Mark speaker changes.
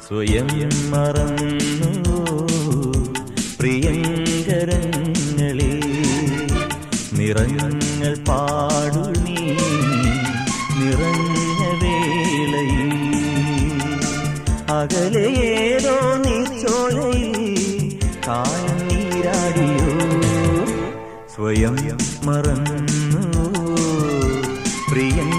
Speaker 1: സ്വയം മറന്നു പ്രിയങ്കരങ്ങളെ നിറങ്ങൾ പാടു നീ നിറഞ്ഞ വേളയിൽ അകലെയേതോ നീർച്ചോലയിൽ കായം നീരാടിയോ സ്വയം മറന്നു പ്രിയൻ